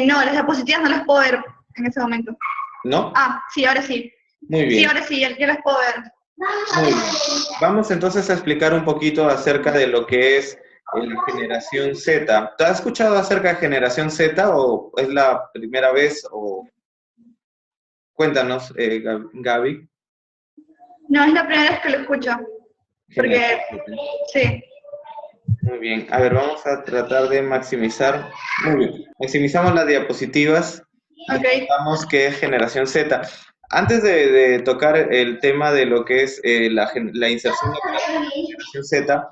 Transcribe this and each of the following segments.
No, las diapositivas no las puedo ver en ese momento. ¿No? Ah, sí, ahora sí. Muy bien. Sí, ahora sí, ya las puedo ver. Muy bien. Vamos entonces a explicar un poquito acerca de lo que es la generación Z. ¿Te has escuchado acerca de generación Z o es la primera vez? O cuéntanos, Gaby. No, es la primera vez que lo escucho. Porque, sí. Muy bien. A ver, vamos a tratar de maximizar. Muy bien. Maximizamos las diapositivas. Ok. Vamos que es generación Z. Antes de tocar el tema de lo que es la inserción de la generación Z,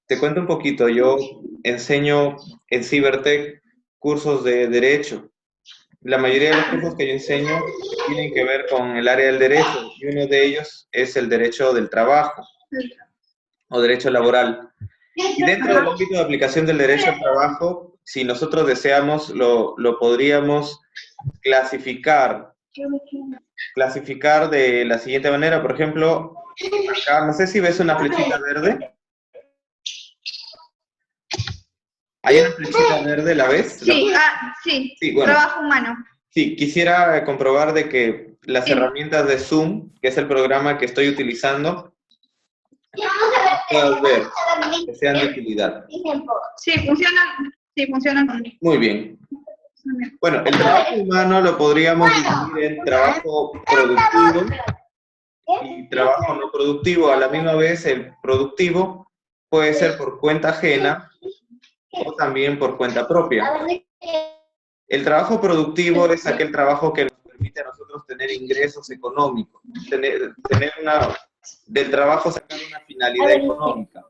te cuento un poquito. Yo enseño en Cibertech cursos de Derecho. La mayoría de los cursos que yo enseño tienen que ver con el área del derecho y uno de ellos es el derecho del trabajo o derecho laboral. Y dentro del ámbito de aplicación del derecho al trabajo, si nosotros deseamos, lo podríamos clasificar de la siguiente manera. Por ejemplo, acá, no sé si ves una flechita verde. ¿Hay una flechita verde, la ves? Sí, sí, bueno. Trabajo humano. Sí, quisiera comprobar de que las herramientas de Zoom, que es el programa que estoy utilizando, puedas ver, que sean de utilidad. Sí, funcionan. Muy bien. Bueno, el trabajo humano lo podríamos dividir en trabajo productivo y trabajo no productivo. A la misma vez, el productivo puede ser por cuenta ajena o también por cuenta propia. El trabajo productivo es aquel trabajo que nos permite a nosotros tener ingresos económicos, del trabajo sacar una finalidad económica.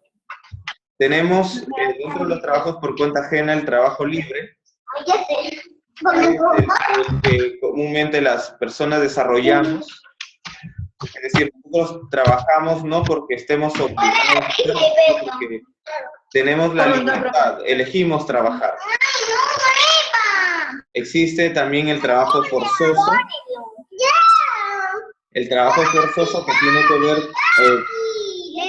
Tenemos dentro de los trabajos por cuenta ajena el trabajo libre, el que comúnmente las personas desarrollamos. Es decir, nosotros trabajamos no porque estemos obligados, sino porque tenemos la libertad, elegimos trabajar. Existe también el trabajo forzoso. El trabajo forzoso que tiene que ver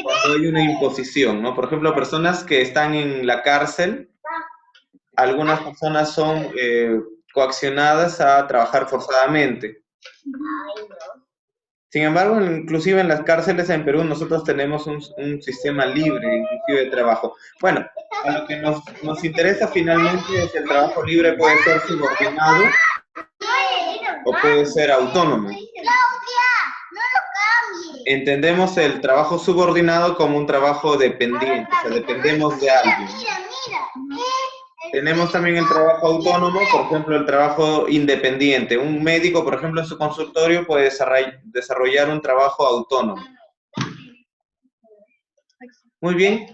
cuando hay una imposición, ¿no? Por ejemplo, personas que están en la cárcel, algunas personas son coaccionadas a trabajar forzadamente. Sin embargo, inclusive en las cárceles en Perú nosotros tenemos un sistema libre, inclusive de trabajo. Bueno, a lo que nos interesa finalmente es el trabajo libre puede ser subordinado o puede ser autónomo. Entendemos el trabajo subordinado como un trabajo dependiente, o sea, dependemos de alguien. Tenemos también el trabajo autónomo, por ejemplo, el trabajo independiente. Un médico, por ejemplo, en su consultorio puede desarrollar un trabajo autónomo. Muy bien.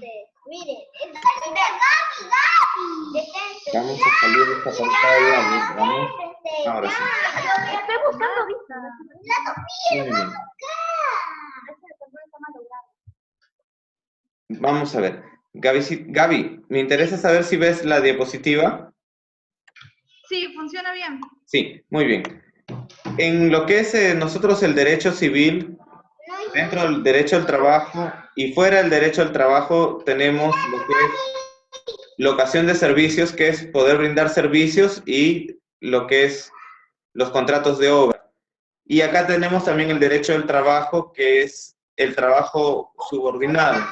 Vamos a salir de esta pantalla. Vamos. Ahora sí. Estoy buscando Muy bien. Vamos a ver. Gaby, me interesa saber si ves la diapositiva. Sí, funciona bien. Sí, muy bien. En lo que es nosotros el derecho civil, dentro del derecho al trabajo y fuera del derecho al trabajo tenemos lo que es locación de servicios, que es poder brindar servicios, y lo que es los contratos de obra. Y acá tenemos también el derecho al trabajo, que es el trabajo subordinado.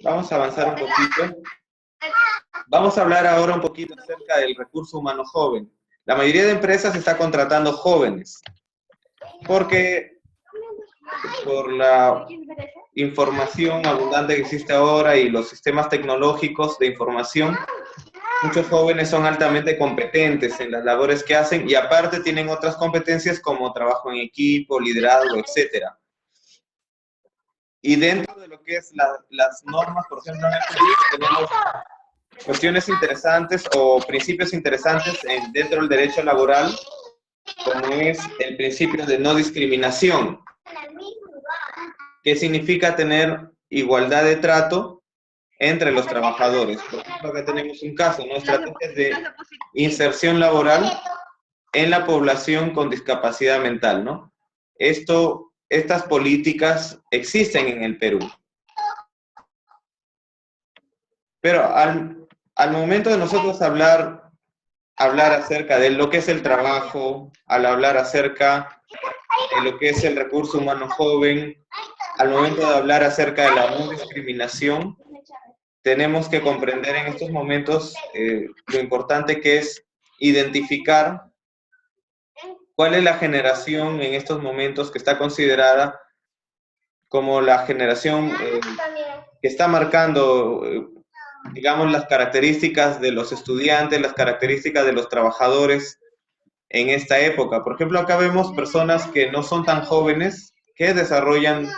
Vamos a avanzar un poquito. Vamos a hablar ahora un poquito acerca del recurso humano joven. La mayoría de empresas está contratando jóvenes, porque por la información abundante que existe ahora y los sistemas tecnológicos de información, muchos jóvenes son altamente competentes en las labores que hacen y aparte tienen otras competencias como trabajo en equipo, liderazgo, etc. Y dentro de lo que es las normas, por ejemplo, en el país tenemos cuestiones interesantes o principios interesantes dentro del derecho laboral, como es el principio de no discriminación, que significa tener igualdad de trato entre los trabajadores. Por ejemplo, acá tenemos un caso, ¿no? Estrategias de inserción laboral en la población con discapacidad mental, ¿no? Estas políticas existen en el Perú. Pero al al momento de nosotros hablar acerca de lo que es el trabajo, al hablar acerca de lo que es el recurso humano joven, al momento de hablar acerca de la no discriminación, tenemos que comprender en estos momentos lo importante que es identificar cuál es la generación en estos momentos que está considerada como la generación que está marcando, digamos, las características de los estudiantes, las características de los trabajadores en esta época. Por ejemplo, acá vemos personas que no son tan jóvenes, que desarrollan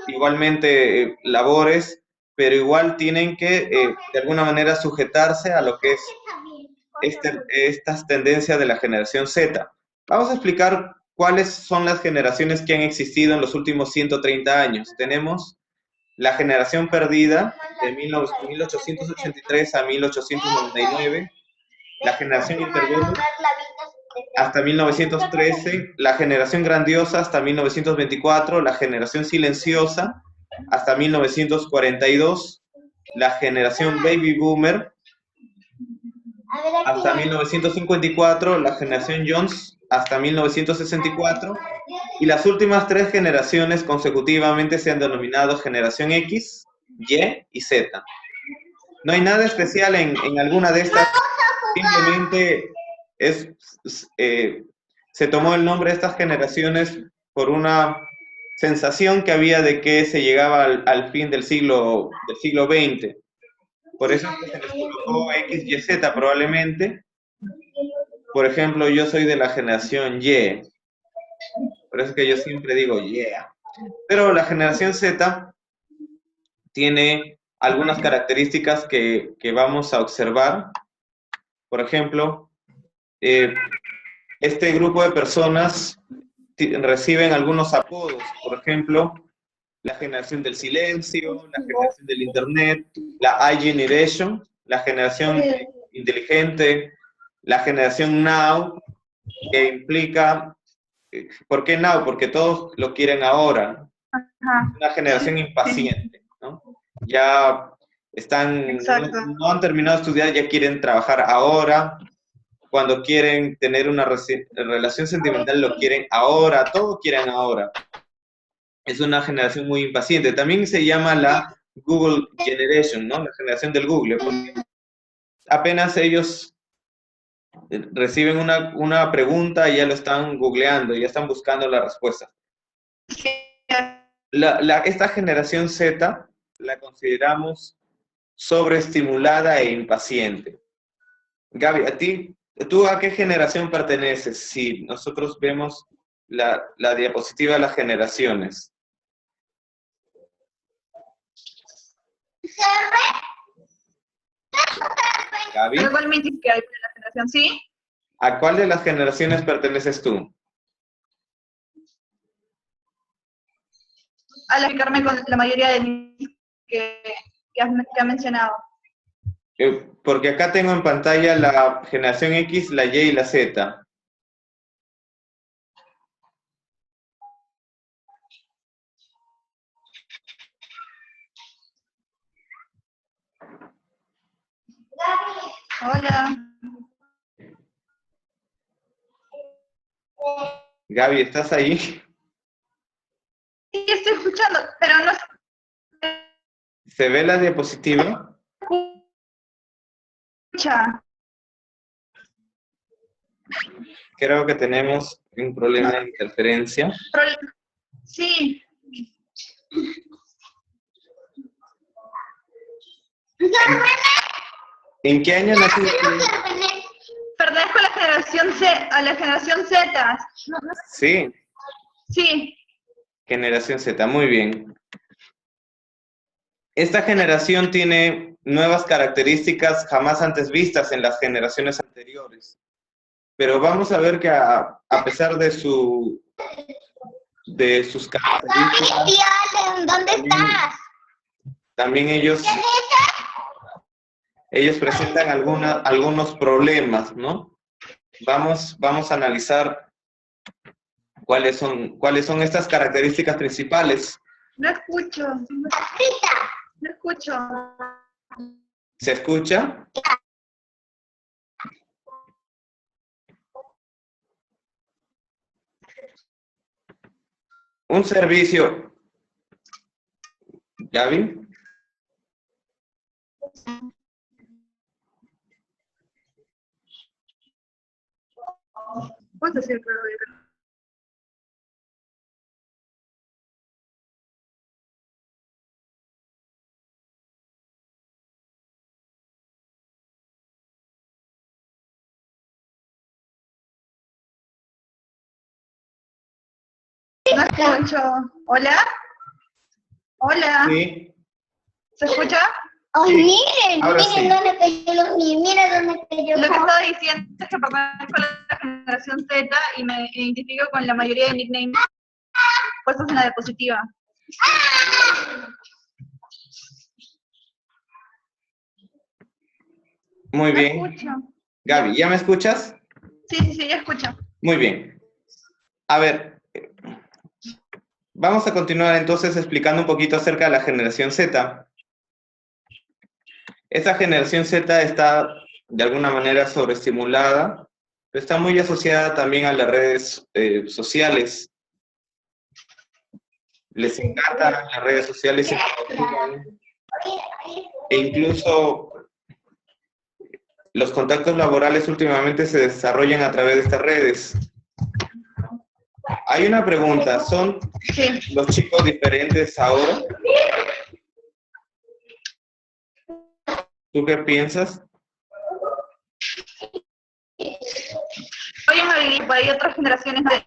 igualmente labores, pero igual tienen que, de alguna manera, sujetarse a lo que es estas tendencias de la generación Z. Vamos a explicar cuáles son las generaciones que han existido en los últimos 130 años. Tenemos la generación perdida de 1883 a 1899, la generación interbonus hasta 1913, la generación grandiosa hasta 1924, la generación silenciosa hasta 1942, la generación baby boomer hasta 1954, la generación Jones hasta 1964, y las últimas 3 generaciones consecutivamente se han denominado generación X, Y y Z. No hay nada especial en alguna de estas, simplemente se tomó el nombre de estas generaciones por una sensación que había de que se llegaba al fin del siglo XX. Por eso es que se les colocó X, Y, Z probablemente. Por ejemplo, yo soy de la generación Y. Por eso es que yo siempre digo yeah. Pero la generación Z tiene algunas características que vamos a observar. Por ejemplo, este grupo de personas reciben algunos apodos. Por ejemplo, la generación del silencio, la generación del internet, la iGeneration, la generación inteligente, la generación Now, que implica, ¿por qué Now? Porque todos lo quieren ahora. Ajá. Una generación impaciente, ¿no? Ya están, no han terminado de estudiar, ya quieren trabajar ahora. Cuando quieren tener una relación sentimental, lo quieren ahora, todo quieren ahora. Es una generación muy impaciente. También se llama la Google Generation, ¿no? La generación del Google, porque apenas ellos reciben una pregunta y ya lo están googleando, ya están buscando la respuesta. Esta generación Z la consideramos sobreestimulada e impaciente. Gaby, ¿tú a qué generación perteneces? Si nosotros vemos la diapositiva de las generaciones. Gaby, Igualmente que hay la generación, ¿sí? ¿a cuál de las generaciones perteneces tú? A la que Carmen con la mayoría de que ha mencionado. Porque acá tengo en pantalla la generación X, la Y y la Z. Hola. Gaby, ¿estás ahí? Sí, estoy escuchando, pero no ¿Se ve la diapositiva? escucha. Creo que tenemos un problema de interferencia. Sí. ¿En qué año naciste? Pertenezco a la generación Z. Sí, Sí. generación Z, muy bien. Esta generación tiene nuevas características jamás antes vistas en las generaciones anteriores. Pero vamos a ver que a pesar de sus características, ¿Dónde estás? también ellos presentan algunos problemas, ¿no? Vamos a analizar cuáles son estas características principales. No escucho. No escucho. ¿Se escucha? un servicio. Gaby. ¿Puedes decir? No escucho. ¿Hola? ¿Hola? Sí. ¿Se escucha? Oh, Sí. miren, Ahora miren sí. dónde cayó los niños, mira dónde cayó. Lo que estaba diciendo es que pertenezco a la generación Z y me identifico con la mayoría de nicknames puestos en la diapositiva. Muy No bien. escucho. Gaby, ¿ya me escuchas? Sí, ya escucho. Muy bien. A ver, vamos a continuar entonces explicando un poquito acerca de la generación Z. Esta generación Z está de alguna manera sobreestimulada, pero está muy asociada también a las redes sociales. Les encantan las redes sociales e incluso los contactos laborales últimamente se desarrollan a través de estas redes. Hay una pregunta, ¿son Sí. los chicos diferentes ahora? ¿Tú qué piensas? Hoy en habilidad hay otras generaciones de...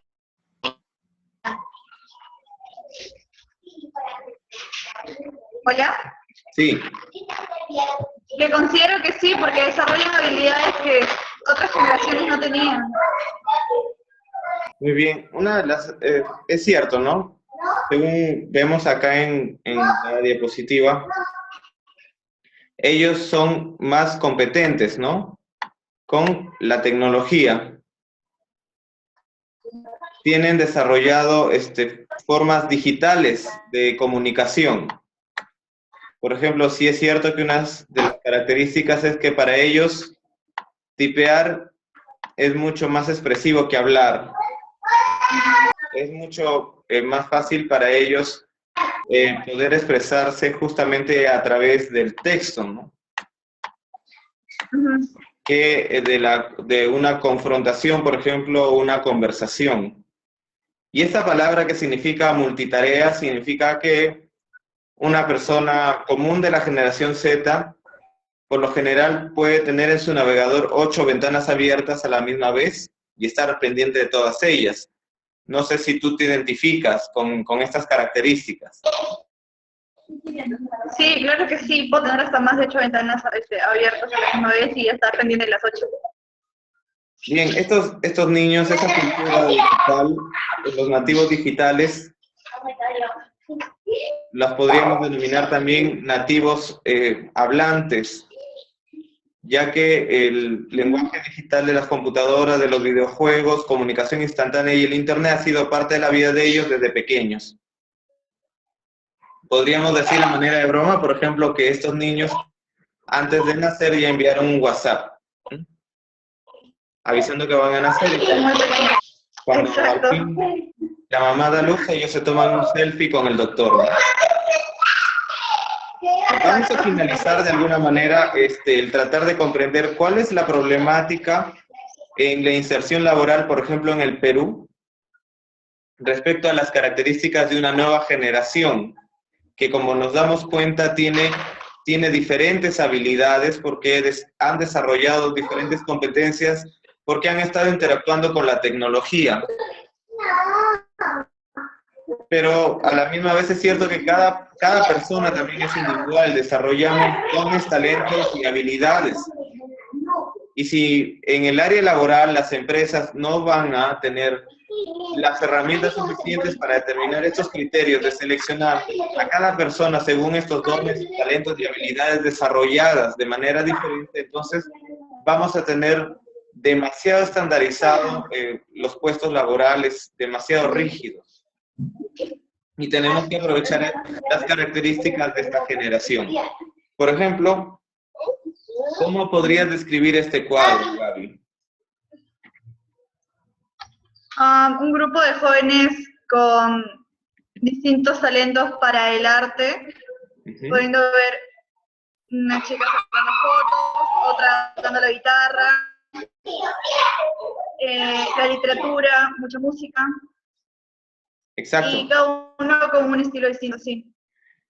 ¿Hola? Sí, Que considero que sí, porque desarrollan habilidades que otras generaciones no tenían. muy bien. Una de las, es cierto, ¿no? Según vemos acá en la diapositiva, ellos son más competentes, ¿no? Con la tecnología. Tienen desarrollado formas digitales de comunicación. Por ejemplo, sí es cierto que una de las características es que para ellos tipear es mucho más expresivo que hablar. Es mucho más fácil para ellos poder expresarse justamente a través del texto, ¿no? Ujú. Que de una confrontación, por ejemplo, o una conversación. Y esta palabra que significa multitarea significa que una persona común de la generación Z, por lo general, puede tener en su navegador 8 ventanas abiertas a la misma vez y estar pendiente de todas ellas. No sé si tú te identificas con estas características. Sí, claro que sí, puedo tener hasta más de 8 ventanas abiertas a la misma vez y ya estar pendiente de las 8. Bien, estos niños, esa cultura digital, los nativos digitales, las podríamos denominar también nativos hablantes, ya que el lenguaje digital de las computadoras, de los videojuegos, comunicación instantánea y el Internet ha sido parte de la vida de ellos desde pequeños. Podríamos decir de manera de broma, por ejemplo, que estos niños antes de nacer ya enviaron un WhatsApp, ¿sí? Avisando que van a nacer. Cuando al fin la mamá da luz, ellos se toman un selfie con el doctor, ¿no? Vamos a finalizar de alguna manera el tratar de comprender cuál es la problemática en la inserción laboral, por ejemplo, en el Perú, respecto a las características de una nueva generación, que como nos damos cuenta tiene diferentes habilidades porque han desarrollado diferentes competencias, porque han estado interactuando con la tecnología. Pero a la misma vez es cierto que cada persona también es individual, desarrollamos dones, talentos y habilidades. Y si en el área laboral las empresas no van a tener las herramientas suficientes para determinar estos criterios de seleccionar a cada persona según estos dones, talentos y habilidades desarrolladas de manera diferente, entonces vamos a tener demasiado estandarizado los puestos laborales, demasiado rígidos. Y tenemos que aprovechar las características de esta generación. Por ejemplo, ¿cómo podrías describir este cuadro, Gaby? Un grupo de jóvenes con distintos talentos para el arte, pudiendo ver una chica sacando fotos, otra tocando la guitarra, la literatura, mucha música. Exacto. Y cada uno con un estilo distinto, sí.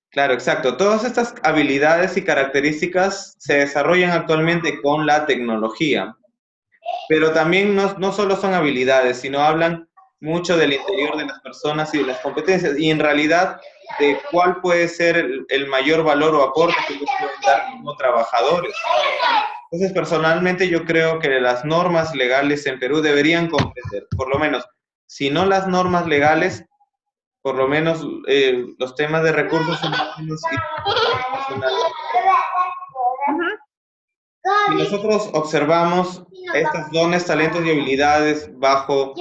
Claro, exacto. Todas estas habilidades y características se desarrollan actualmente con la tecnología, pero también no solo son habilidades, sino hablan mucho del interior de las personas y de las competencias, y en realidad de cuál puede ser el mayor valor o aporte que ellos pueden dar como trabajadores. Entonces, personalmente yo creo que las normas legales en Perú deberían comprender, por lo menos, si no las normas legales, por lo menos los temas de recursos humanos y personales. Si nosotros observamos estos dones, talentos y habilidades bajo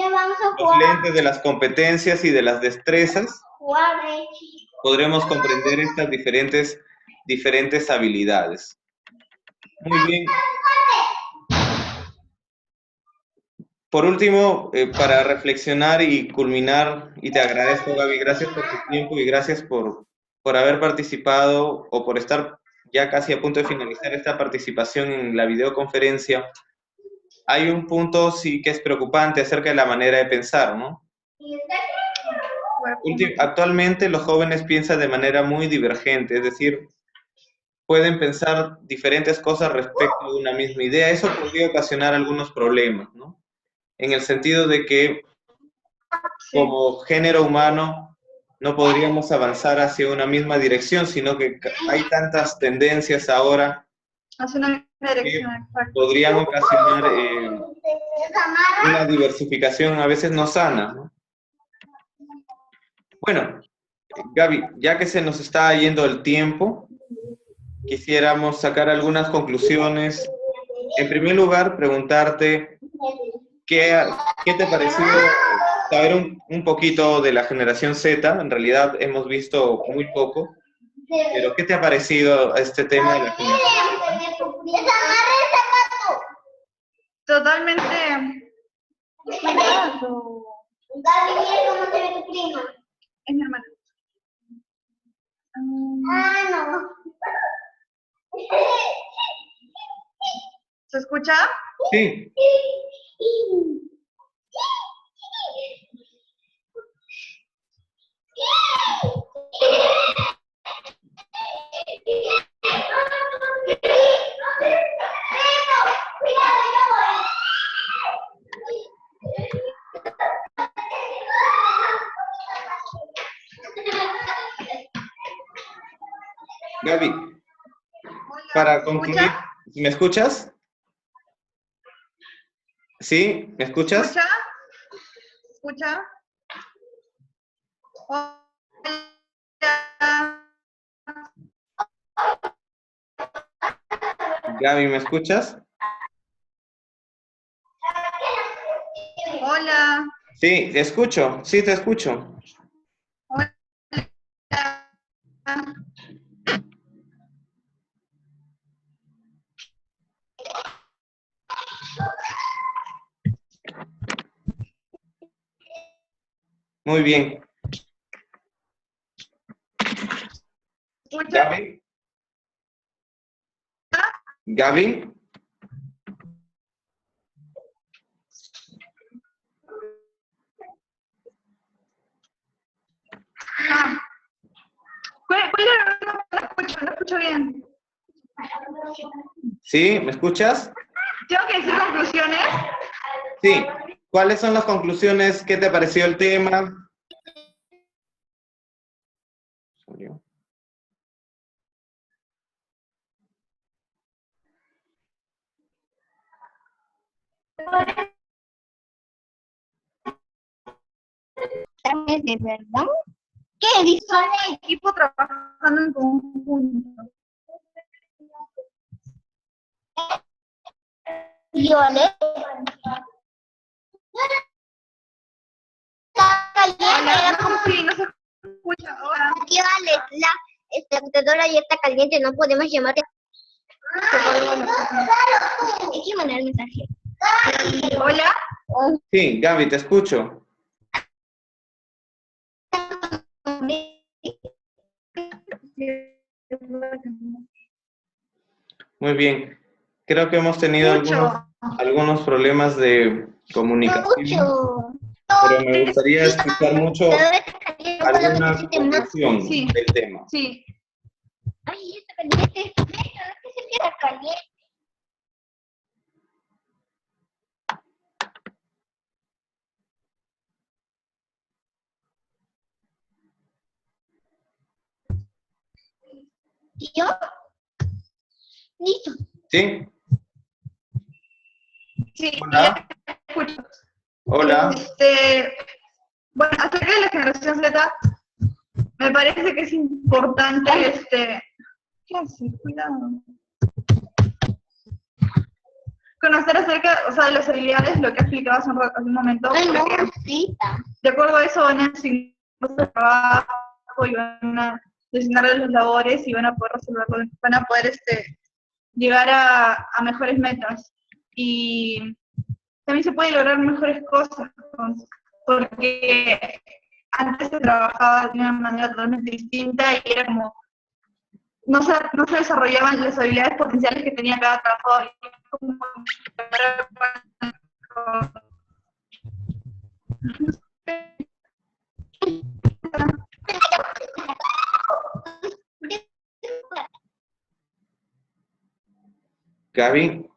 los lentes de las competencias y de las destrezas, podremos comprender estas diferentes habilidades. Muy bien. Por último, para reflexionar y culminar, y te agradezco, Gaby, gracias por tu tiempo y gracias por haber participado o por estar ya casi a punto de finalizar esta participación en la videoconferencia. Hay un punto sí que es preocupante acerca de la manera de pensar, ¿no? Actualmente los jóvenes piensan de manera muy divergente, es decir, pueden pensar diferentes cosas respecto de una misma idea. Eso podría ocasionar algunos problemas, ¿no? En el sentido de que como género humano no podríamos avanzar hacia una misma dirección, sino que hay tantas tendencias ahora Hacia una misma dirección, que podrían ocasionar una diversificación a veces no sana, ¿no? Bueno, Gaby, ya que se nos está yendo el tiempo, quisiéramos sacar algunas conclusiones. En primer lugar, preguntarte ¿qué te pareció saber un poquito de la generación Z? En realidad hemos visto muy poco, pero ¿qué te ha parecido este tema de la generación Z? Totalmente. Es mi hermana. No. ¿Se escucha? Sí. Gaby, para concluir, ¿me escuchas? ¿Sí? ¿Me escuchas? ¿Escucha? ¿Escucha? Hola. Gaby, ¿me escuchas? Hola. Sí, te escucho, sí te escucho. Hola. Muy bien. ¿Escucha? Gaby. Gaby. ¿Cuál era? No escucho bien. ¿Sí? ¿Me escuchas? ¿Tengo que decir conclusiones? Sí. ¿Cuáles son las conclusiones? ¿Qué te pareció el tema? ¿De verdad? ¿Qué dice? Son un equipo trabajando en conjunto. Yo, Ale. Está caliente. Sí, no se escucha ahora. Tío Alex, la computadora ya está caliente, no podemos llamarte. Hay que mandar el mensaje. Hola. Sí, Gaby, te escucho. Muy bien. Creo que hemos tenido algunos problemas de comunicación, Mucho. pero me gustaría escuchar mucho Pero esta caliente no lo alguna necesite más. conclusión Sí. del tema. Sí. Ay, esta caliente. ¿Por qué se queda caliente? ¿Y yo? Listo. ¿Sí? Sí, Hola. ya escucho. Hola. Bueno, acerca de la generación Z, me parece que es importante, ¿qué haces? Cuidado. Conocer acerca, o sea, de las habilidades, lo que explicaba hace un momento. Ay, no, Porque cita. de acuerdo a eso van a asignar el trabajo y van a designar las labores y van a poder resolverlo, van a poder llegar a mejores metas. Y también se puede lograr mejores cosas, porque antes se trabajaba de una manera totalmente distinta y era como, no se desarrollaban las habilidades potenciales que tenía cada trabajador. Gaby,